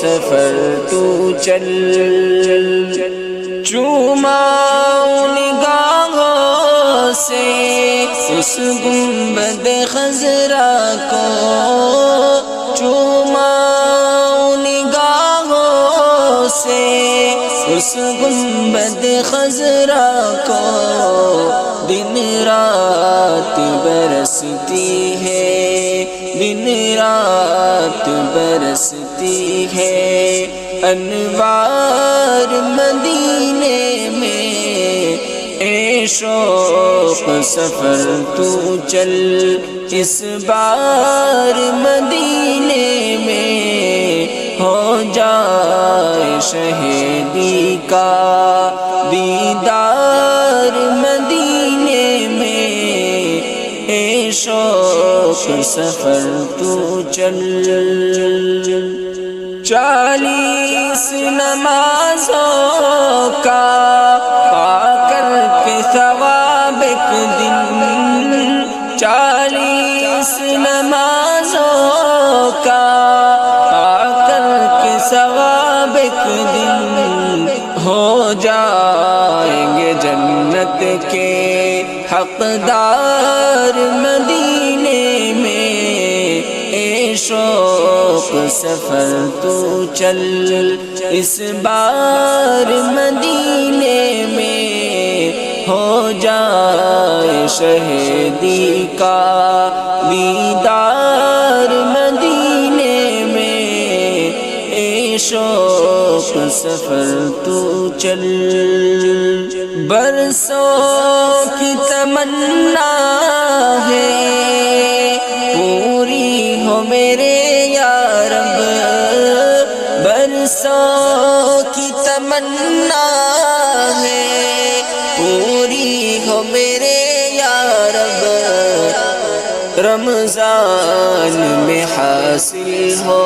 سفر تو چل، چوما نگاہوں سے اس گنبد خضرا کو، چوما نگاہوں سے اس گنبد خضرا کو، دن رات برستی ہے، دن رات برستی ہے انوار مدینے میں، اے شوق سفر تو چل، اس بار مدینے میں ہو جائے شہیدی کا دیدار مدینے میں، اے شوق سفر تو چل۔ 40 نمازوں کا پا کر کے ثواب ایک دن، 40 نمازوں کا پا کر کے ثواب ایک دن، ہو جائیں گے جنت کے حقدار مدینے میں، اے شوق سفر تو چل، اس بار مدینے میں ہو جائے شہیدی کا دیدار مدینے میں، اے شوق سفر تو چل۔ برسوں کی تمنا ہے پوری ہو میرے یا رب، برسوں کی تمنا ہے پوری ہو میرے یا رب، رمضان میں حاصل ہو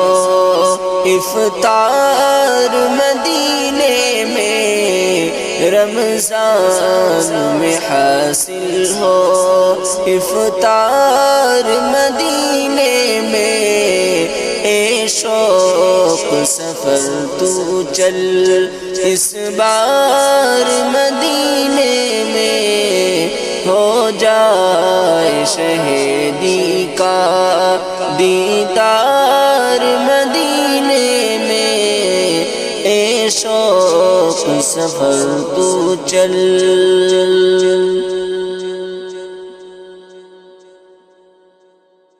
افطار مدینے میں، رمضان میں حاصل ہو افطار مدینے میں، اے شوق سفر تو چل، اس بار مدینے میں ہو جائے شہیدی کا دیدار مدینے میں، اے شوق سفر تو چل۔